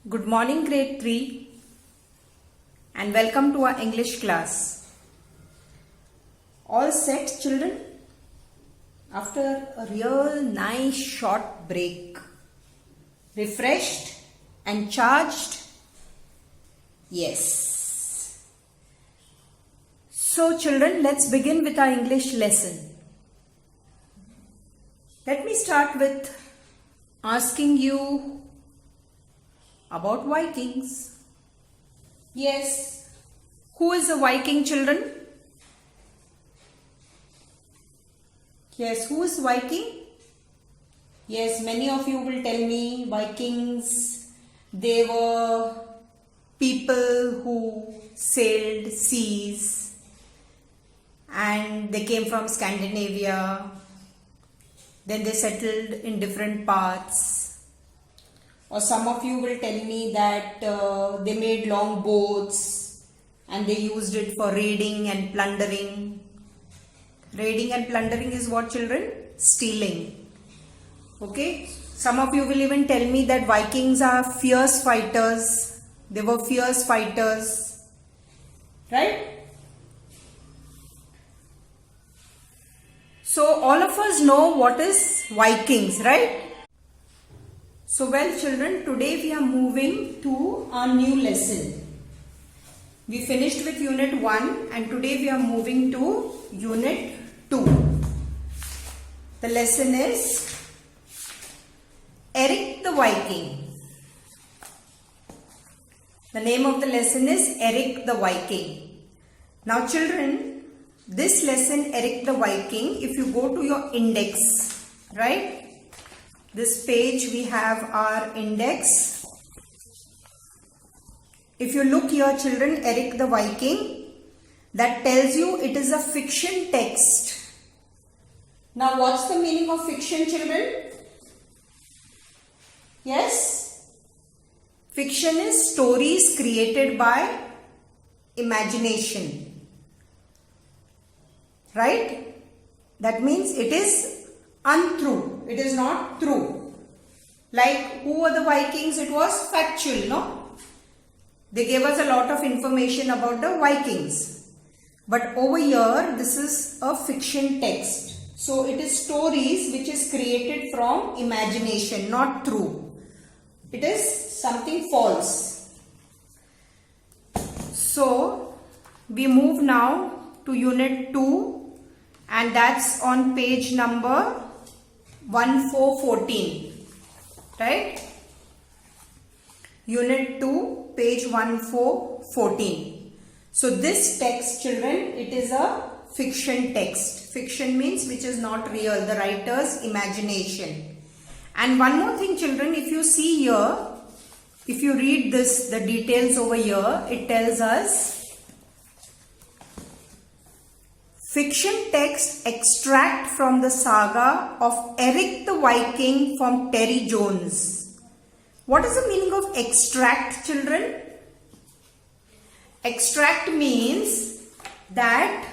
Good morning, grade 3, and welcome to our English class. All set, children? After a real nice short break, refreshed and charged? Yes. So, children, let's begin with our English lesson. Let me start with asking you about Vikings. Yes. Who is a Viking, children? Yes, who is Viking? Yes, many of you will tell me Vikings, they were people who sailed seas and they came from Scandinavia. Then they settled in different parts. Or some of you will tell me that they made long boats and they used it for raiding and plundering. Raiding and plundering is what, children? Stealing. Okay. Some of you will even tell me that Vikings are fierce fighters. They were fierce fighters. Right? So all of us know what is Vikings, right? So well, children, today we are moving to our new lesson. We finished with unit 1 and today we are moving to unit 2. The lesson is Erik the Viking. The name of the lesson is Erik the Viking. Now children, this lesson Erik the Viking, if you go to your index, right? This page we have our index. If you look here, children, Erik the Viking, that tells you it is a fiction text. Now what's the meaning of fiction, children? Yes? Fiction is stories created by imagination. Right? That means it is untrue. It is not true. Like who were the Vikings? It was factual, no? They gave us a lot of information about the Vikings. But over here, this is a fiction text. So it is stories which is created from imagination, not true. It is something false. So we move now to unit 2 and that's on page number 1414, right? Unit 2, page 1414. So this text, children, it is a fiction text. Fiction means which is not real, the writer's imagination. And one more thing, children, if you see here, if you read this, the details over here, it tells us fiction text extract from the saga of Erik the Viking from Terry Jones. What is the meaning of extract, children? Extract means that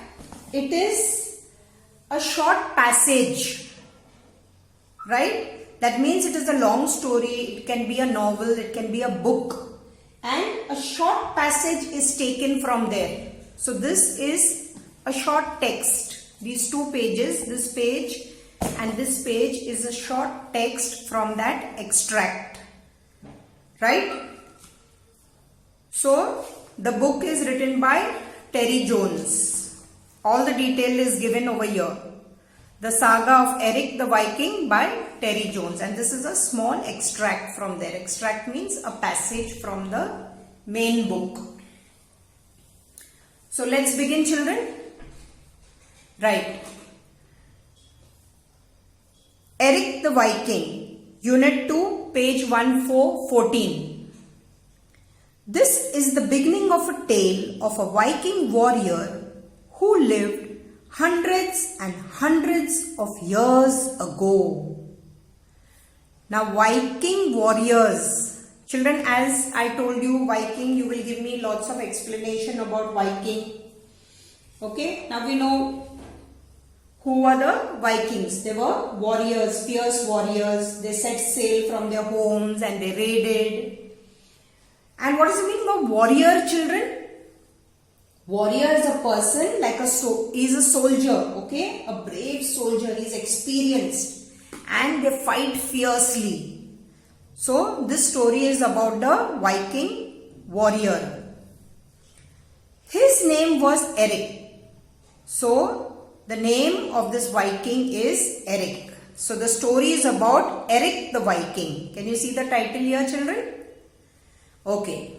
it is a short passage, right? That means it is a long story, it can be a novel, it can be a book, and a short passage is taken from there. So this is a short text. These two pages, this page and this page is a short text from that extract, right? So the book is written by Terry Jones. All the detail is given over here. The saga of Erik the Viking by Terry Jones, and this is a small extract from there. Extract means a passage from the main book. So let's begin, children. Right. Erik the Viking, Unit 2, page 1414. This is the beginning of a tale of a Viking warrior who lived hundreds and hundreds of years ago. Now, Viking warriors. Children, as I told you, Viking, you will give me lots of explanation about Viking. Okay, now we know who were the Vikings. They were warriors, fierce warriors. They set sail from their homes and they raided. And what is the meaning of warrior, children? Warrior is a person like is a soldier, okay? A brave soldier, he is experienced and they fight fiercely. So this story is about the Viking warrior. His name was Erik. So the name of this Viking is Erik. So the story is about Erik the Viking. Can you see the title here, children? Okay.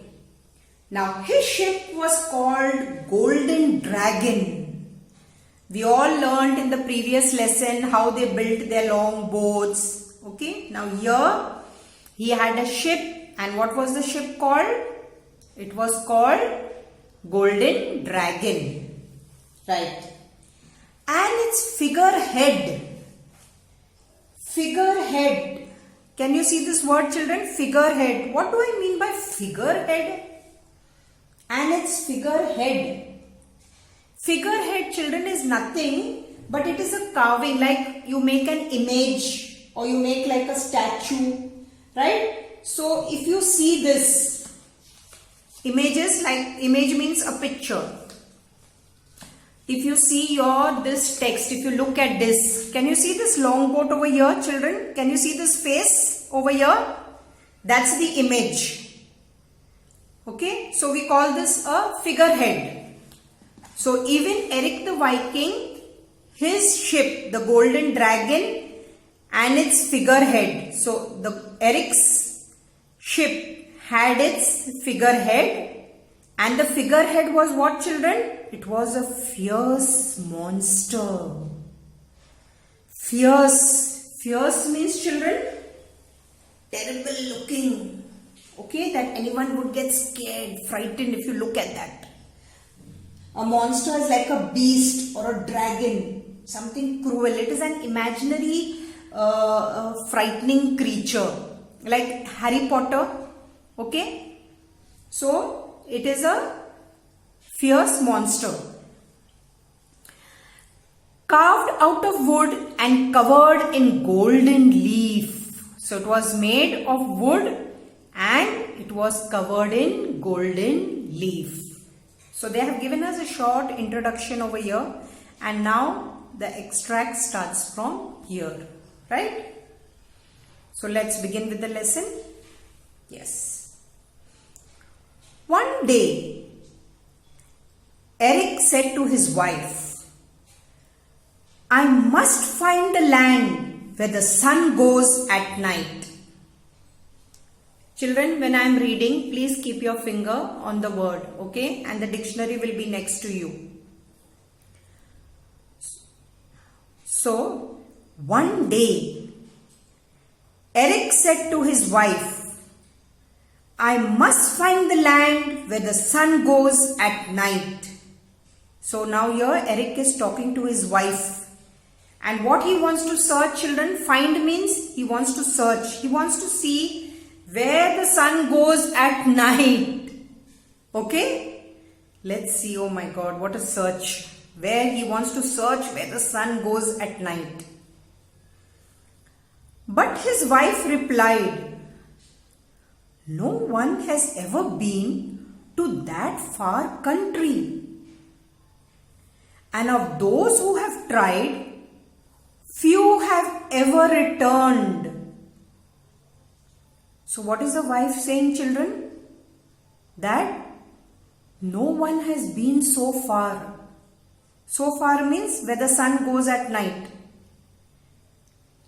Now his ship was called Golden Dragon. We all learned in the previous lesson how they built their long boats. Okay. Now here he had a ship, and what was the ship called? It was called Golden Dragon. Right. And its figurehead. Figurehead. Can you see this word, children? Figurehead. What do I mean by figurehead? And its figurehead. Figurehead, children, is nothing but it is a carving, like you make an image or you make like a statue, right? So if you see this, images, like image means a picture. If you see this text, if you look at this, can you see this long boat over here, children? Can you see this face over here? That's the image. Okay, so we call this a figurehead. So even Erik the Viking, his ship, the Golden Dragon, and its figurehead. So the Erik's ship had its figurehead, and the figurehead was what, children? It was a fierce monster. Fierce. Fierce means, children, terrible looking. Okay, that anyone would get scared, frightened if you look at that. A monster is like a beast or a dragon, something cruel. It is an imaginary frightening creature, like Harry Potter. Okay, so it is a fierce monster. Carved out of wood and covered in golden leaf. So it was made of wood and it was covered in golden leaf. So they have given us a short introduction over here, and now the extract starts from here, right? So let's begin with the lesson. Yes. One day, Erik said to his wife, "I must find the land where the sun goes at night." Children, when I am reading, please keep your finger on the word, okay? And the dictionary will be next to you. So, one day, Erik said to his wife, "I must find the land where the sun goes at night." So now here Erik is talking to his wife. And what he wants to search, children, find means he wants to search. He wants to see where the sun goes at night. Okay? Let's see. Oh my God, what a search. Where he wants to search where the sun goes at night. But his wife replied, "No one has ever been to that far country. And of those who have tried, few have ever returned." So what is the wife saying, children? That no one has been so far. So far means where the sun goes at night.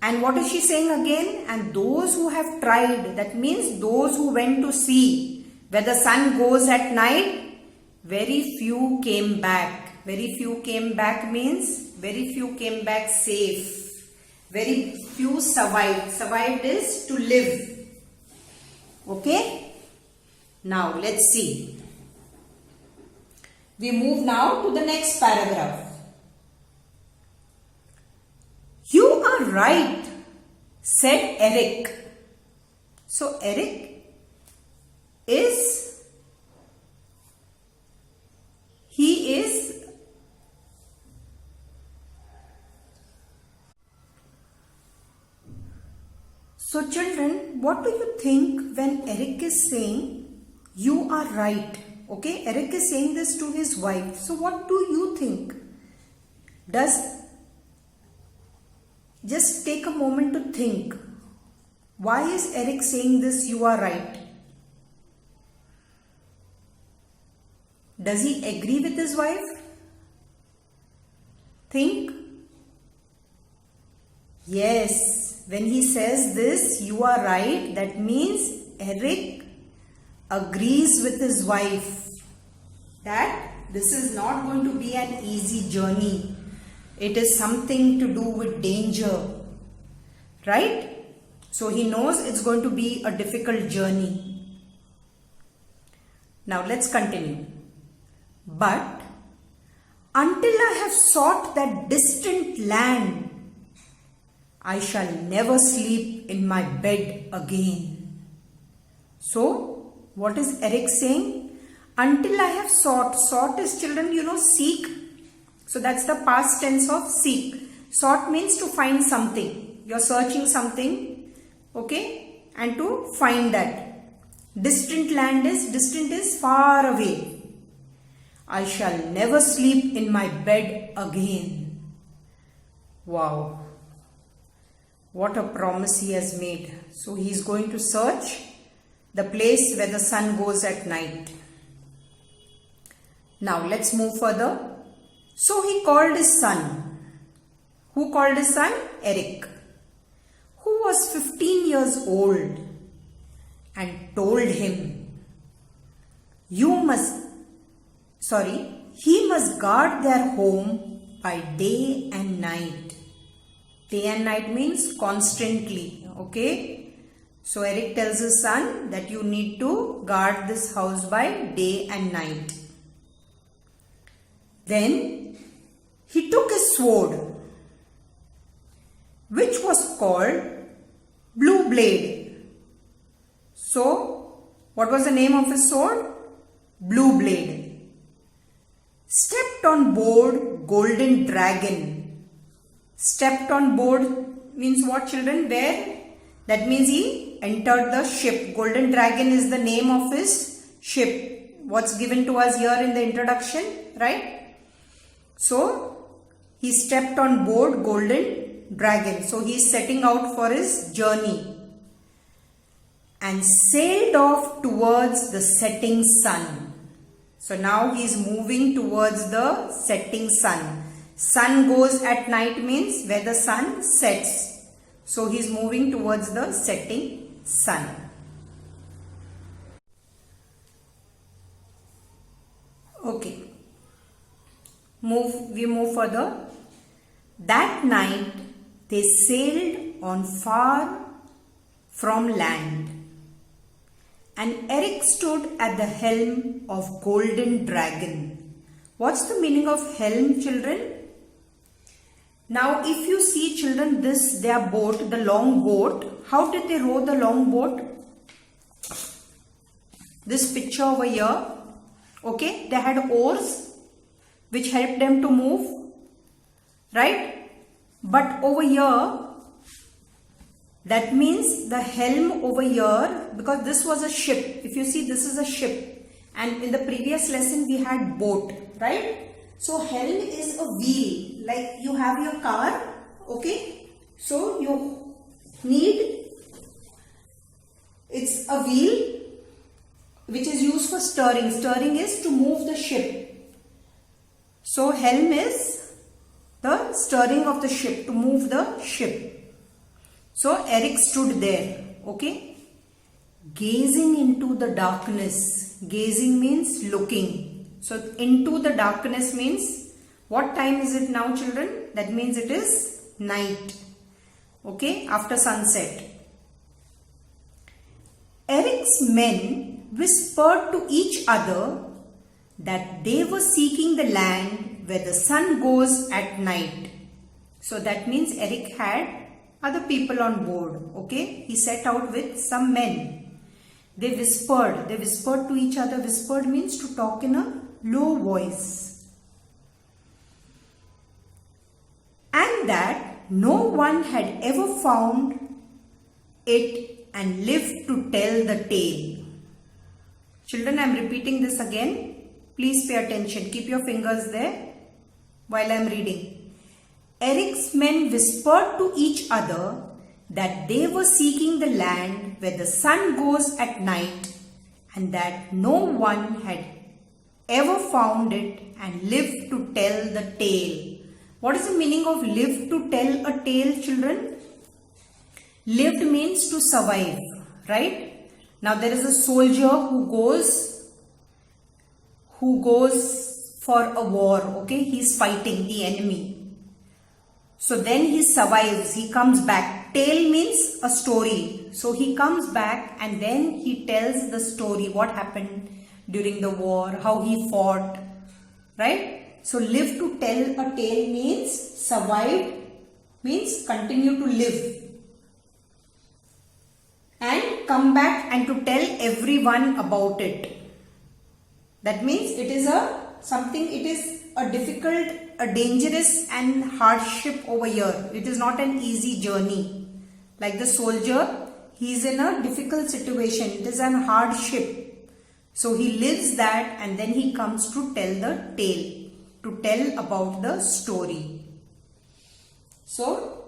And what is she saying again? And those who have tried, that means those who went to see where the sun goes at night, very few came back. Very few came back means very few came back safe. Very few survived. Survived is to live. Okay? Now let's see. We move now to the next paragraph. "You are right," said Erik. So Erik is So children, what do you think when Erik is saying You are right. Okay, Erik is saying this to his wife. So what do you think? Just take a moment to think. Why is Erik saying this, you are right? Does he agree with his wife? Think. Yes, when he says this, you are right, that means Erik agrees with his wife that this is not going to be an easy journey. It is something to do with danger, right? So he knows it's going to be a difficult journey. Now let's continue. But until I have sought that distant land, I shall never sleep in my bed again. So, what is Erik saying? Until I have sought. Sought is, children, seek. So, that's the past tense of seek. Sought means to find something. You're searching something, okay? And to find that. Distant is far away. I shall never sleep in my bed again. Wow. What a promise he has made. So he is going to search the place where the sun goes at night. Now let's move further. So he called his son. Who called his son? Erik, who was 15 years old, and told him, he must guard their home by day and night. Day and night means constantly, okay? So Erik tells his son that you need to guard this house by day and night. Then he took his sword, which was called Blue Blade. So, what was the name of his sword? Blue Blade. Stepped on board Golden Dragon. Stepped on board means what, children? Where? That means he entered the ship. Golden Dragon is the name of his ship. What's given to us here in the introduction, right? So, he stepped on board Golden Dragon. So, he is setting out for his journey. And sailed off towards the setting sun. So, now he is moving towards the setting sun. Sun goes at night means where the sun sets. So he is moving towards the setting sun. Okay. We move further. That night they sailed on far from land. And Erik stood at the helm of Golden Dragon. What's the meaning of helm, children? Now, if you see, children, their boat, the long boat, how did they row the long boat? This picture over here, okay, they had oars which helped them to move, right? But over here, that means the helm over here, because this was a ship. If you see, this is a ship, and in the previous lesson we had boat, right? So helm is a wheel, like you have your car, okay? So you need, it's a wheel which is used for steering. Steering is to move the ship. So helm is the steering of the ship, to move the ship. So Erik stood there, okay? Gazing into the darkness. Gazing means looking. So into the darkness means, what time is it now, children? That means it is night. Okay, after sunset. Erik's men whispered to each other that they were seeking the land where the sun goes at night. So that means Erik had other people on board. Okay, he set out with some men. They whispered to each other. Whispered means to talk in a low voice. And that no one had ever found it and lived to tell the tale. Children, I am repeating this again. Please pay attention. Keep your fingers there while I am reading. Erik's men whispered to each other that they were seeking the land where the sun goes at night and that no one had ever found it and lived to tell the tale. What is the meaning of lived to tell a tale, children? Lived means to survive, right? Now there is a soldier who goes for a war, okay? He is fighting the enemy. So then he survives, he comes back. Tale means a story. So he comes back and then he tells the story, what happened during the war, how he fought, right? So live to tell a tale means survive, means continue to live. And come back and to tell everyone about it. That means it is a difficult, a dangerous and hardship over here. It is not an easy journey. Like the soldier, he is in a difficult situation. It is an hardship. So he lives that and then he comes to tell the tale, to tell about the story. So,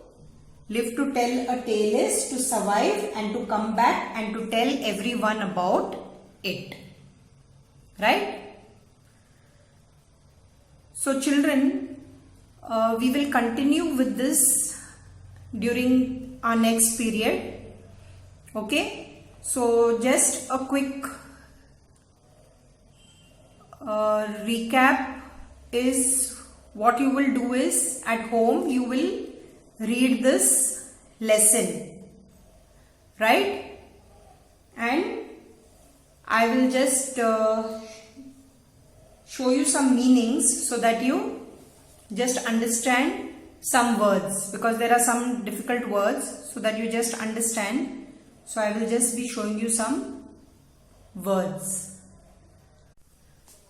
live to tell a tale is to survive and to come back and to tell everyone about it. Right? So children, we will continue with this during our next period. Okay? So just a quick recap is what you will do is at home you will read this lesson, right? And I will just show you some meanings so that you just understand some words, because there are some difficult words, so that you just understand. So I will just be showing you some words.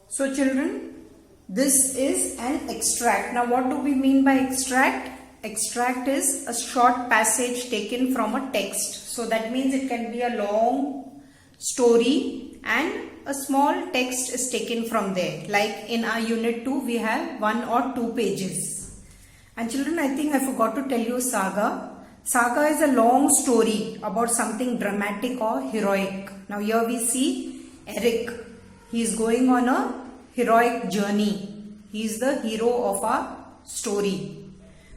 So children, this is an extract. Now what do we mean by extract? Extract is a short passage taken from a text. So that means it can be a long story and a small text is taken from there. Like in our unit 2 we have 1 or 2 pages. And children, I think I forgot to tell you saga. Saga is a long story about something dramatic or heroic. Now here we see Erik. He is going on a heroic journey. He is the hero of our story.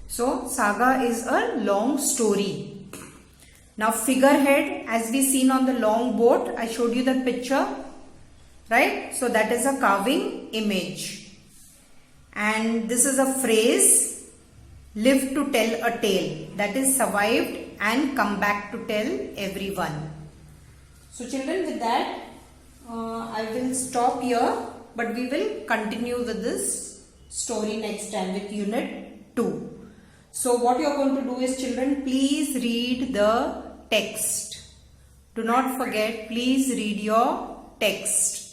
So saga is a long story. Now figurehead, as we seen on the long boat, I showed you the picture, right? So that is a carving image. And this is a phrase, live to tell a tale, that is survived and come back to tell everyone. So children, with that I will stop here, but we will continue with this story next time with unit 2. So what you are going to do is, children, please read the text. Do not forget, please read your text.